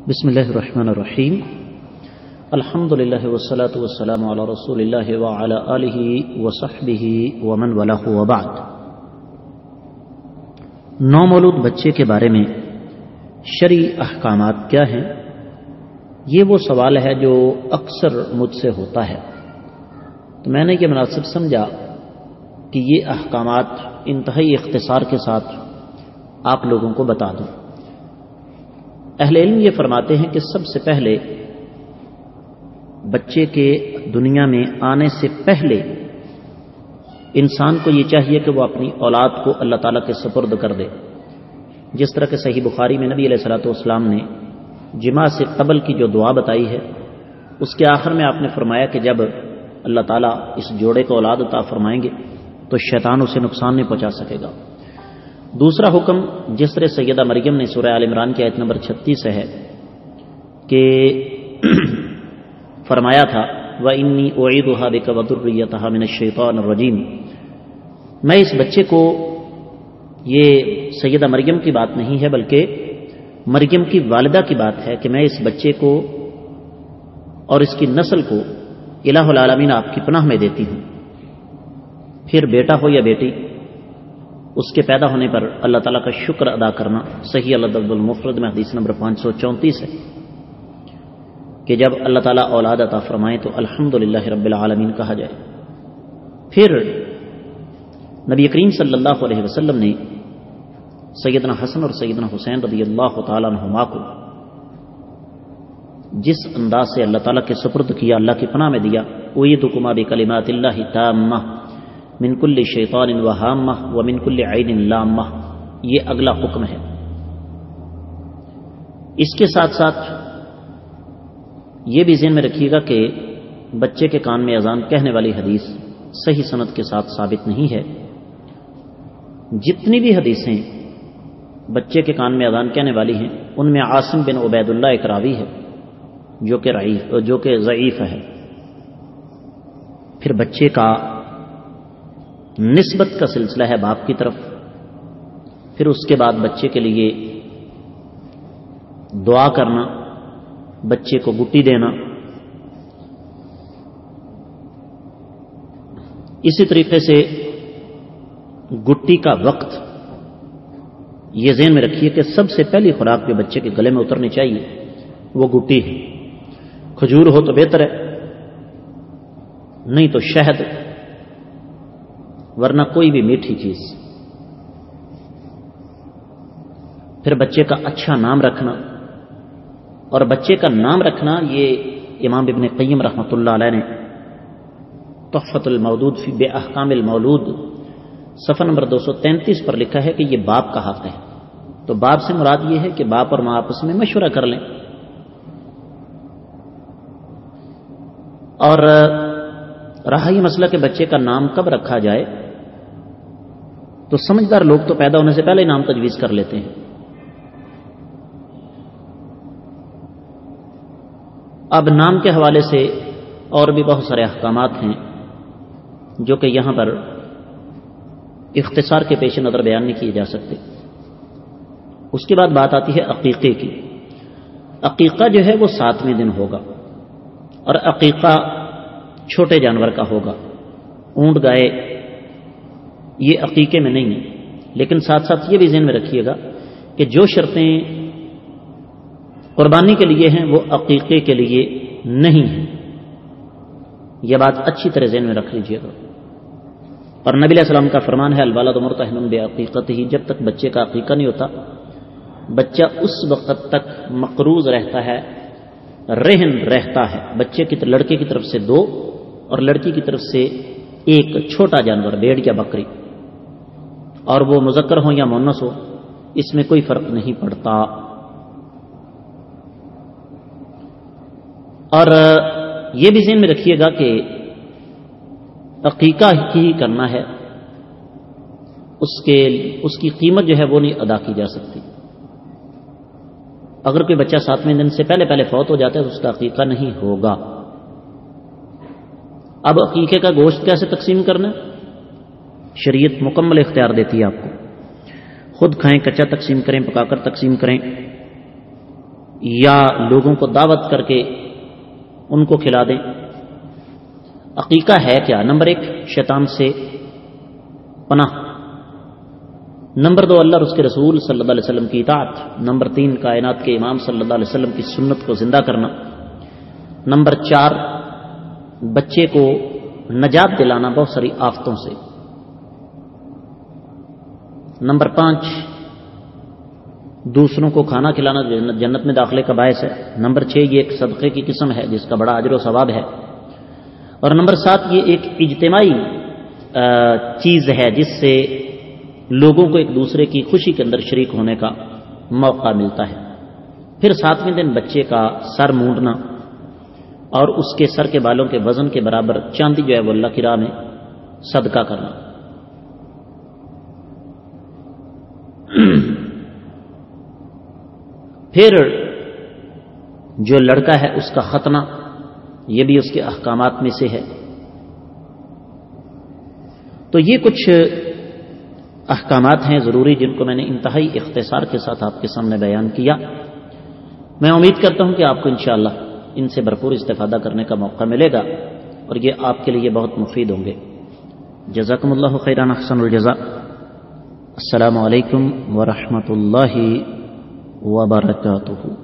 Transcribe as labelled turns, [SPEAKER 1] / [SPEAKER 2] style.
[SPEAKER 1] بسم اللہ الرحمن الرحیم الحمدللہ والصلاة والسلام علی رسول اللہ وعلی آلہ وصحبہ ومن والہ وبعد۔ نومولود بچے کے بارے میں شرعی احکامات کیا ہیں؟ یہ وہ سوال ہے جو اکثر مجھ سے ہوتا ہے، تو میں نے یہ مناسب سمجھا کہ یہ احکامات انتہائی اختصار کے ساتھ آپ لوگوں کو بتا دوں۔ اہل علم یہ فرماتے ہیں کہ سب سے پہلے بچے کے دنیا میں آنے سے پہلے انسان کو یہ چاہیے کہ وہ اپنی اولاد کو اللہ تعالیٰ کے سپرد کر دے، جس طرح کہ صحیح بخاری میں نبی علیہ الصلوۃ والسلام نے جماع سے قبل کی جو دعا بتائی ہے، اس کے آخر میں آپ نے فرمایا کہ جب اللہ تعالیٰ اس جوڑے کو اولاد عطا فرمائیں گے تو شیطان اسے نقصان نہیں پہنچا سکے گا۔ دوسرا حکم جس طرح سیدہ مریم نے سورہ آل عمران کی آیت نمبر 36 سے ہے کہ فرمایا تھا وَإِنِّي أُعِيذُهَا بِكَ وَذُرِّيَّتَهَا مِنَ الشَّيْطَانِ الرَّجِيمِ، میں اس بچے کو، یہ سیدہ مریم کی بات نہیں ہے بلکہ مریم کی والدہ کی بات ہے کہ میں اس بچے کو اور اس کی نسل کو الہ العالمین آپ کی پناہ میں دیتی ہوں۔ پھر بیٹا ہو یا بیٹی، اس کے پیدا ہونے پر اللہ تعالیٰ کا شکر ادا کرنا صحیح الادب المفرد میں حدیث نمبر 534 ہے کہ جب اللہ تعالیٰ اولاد عطا فرمائے تو الحمدللہ رب العالمین کہا جائے۔ پھر نبی کریم صلی اللہ علیہ وسلم نے سیدنا حسن اور سیدنا حسین رضی اللہ تعالیٰ عنہما کو جس انداز سے اللہ تعالیٰ کے سپرد کیا، اللہ کی پناہ میں دیا، اعیذکما بکلمات اللہ تامہ من کل شیطان وہامہ ومن کل عین لامہ، یہ اگلا حکم ہے۔ اس کے ساتھ ساتھ یہ بھی ذہن میں رکھیے گا کہ بچے کے کان میں اذان کہنے والی حدیث صحیح سند کے ساتھ ثابت نہیں ہے۔ جتنی بھی حدیثیں بچے کے کان میں اذان کہنے والی ہیں ان میں عاصم بن عبید اللہ ایک راوی ہے جو کہ ضعیف ہے۔ پھر بچے کا نسبت کا سلسلہ ہے باپ کی طرف، پھر اس کے بعد بچے کے لیے دعا کرنا، بچے کو گٹی دینا، اسی طریقے سے گٹی کا وقت یہ ذہن میں رکھیے کہ سب سے پہلی خوراک جو بچے کے گلے میں اترنی چاہیے وہ گٹی ہے۔ کھجور ہو تو بہتر ہے، نہیں تو شہد، ورنہ کوئی بھی میٹھی چیز۔ پھر بچے کا اچھا نام رکھنا، اور بچے کا نام رکھنا یہ امام ابن قیم رحمۃ اللہ علیہ نے تحفۃ المولود فی باحکام المولود صفحہ نمبر 233 پر لکھا ہے کہ یہ باپ کا حق ہے۔ تو باپ سے مراد یہ ہے کہ باپ اور ماں آپس میں مشورہ کر لیں، اور رہا یہ مسئلہ کہ بچے کا نام کب رکھا جائے، تو سمجھدار لوگ تو پیدا ہونے سے پہلے ہی نام تجویز کر لیتے ہیں۔ اب نام کے حوالے سے اور بھی بہت سارے احکامات ہیں جو کہ یہاں پر اختصار کے پیش نظر بیان نہیں کیے جا سکتے۔ اس کے بعد بات آتی ہے عقیقے کی۔ عقیقہ جو ہے وہ 7ویں دن ہوگا، اور عقیقہ چھوٹے جانور کا ہوگا، اونٹ گائے یہ عقیقے میں نہیں ہے۔ لیکن ساتھ ساتھ یہ بھی ذہن میں رکھیے گا کہ جو شرطیں قربانی کے لیے ہیں وہ عقیقے کے لیے نہیں ہیں، یہ بات اچھی طرح ذہن میں رکھ لیجیے گا۔ اور نبی علیہ السلام کا فرمان ہے الوالد مرتہن بعقیقتہ، جب تک بچے کا عقیقہ نہیں ہوتا بچہ اس وقت تک مقروض رہتا ہے، رہن رہتا ہے۔ بچے کی لڑکے کی طرف سے 2 اور لڑکی کی طرف سے 1 چھوٹا جانور، بھیڑ یا بکری، اور وہ مذکر ہو یا مؤنث ہو، اس میں کوئی فرق نہیں پڑتا۔ اور یہ بھی ذہن میں رکھیے گا کہ عقیقہ ہی کرنا ہے، اس کی قیمت جو ہے وہ نہیں ادا کی جا سکتی۔ اگر کوئی بچہ 7ویں دن سے پہلے فوت ہو جاتا ہے تو اس کا عقیقہ نہیں ہوگا۔ اب عقیقے کا گوشت کیسے تقسیم کرنا؟ شریعت مکمل اختیار دیتی ہے آپ کو، خود کھائیں، کچا تقسیم کریں، پکا کر تقسیم کریں، یا لوگوں کو دعوت کر کے ان کو کھلا دیں. عقیقہ ہے کیا؟ نمبر 1 شیطان سے پناہ، نمبر 2 اللہ اور اس کے رسول صلی اللہ علیہ وسلم کی اطاعت، نمبر 3 کائنات کے امام صلی اللہ علیہ وسلم کی سنت کو زندہ کرنا، نمبر 4 بچے کو نجات دلانا بہت ساری آفتوں سے، نمبر 5 دوسروں کو کھانا کھلانا جنت میں داخلے کا باعث ہے، نمبر 6 یہ ایک صدقے کی قسم ہے جس کا بڑا اجر و ثواب ہے، اور نمبر 7 یہ ایک اجتماعی چیز ہے جس سے لوگوں کو ایک دوسرے کی خوشی کے اندر شریک ہونے کا موقع ملتا ہے. پھر 7ویں دن بچے کا سر مونڈنا اور اس کے سر کے بالوں کے وزن کے برابر چاندی جو ہے وہ اللہ کی راہ میں صدقہ کرنا. پھر جو لڑکا ہے اس کا ختنہ، یہ بھی اس کے احکامات میں سے ہے. تو یہ کچھ احکامات ہیں ضروری جن کو میں نے انتہائی اختصار کے ساتھ آپ کے سامنے بیان کیا. میں امید کرتا ہوں کہ آپ کو انشاءاللہ ان سے بھرپور استفادہ کرنے کا موقع ملے گا اور یہ آپ کے لیے بہت مفید ہوں گے. جزاکم اللہ خیرا، احسن الجزاء. السلام علیکم ورحمۃ اللہ وبرکاتہ.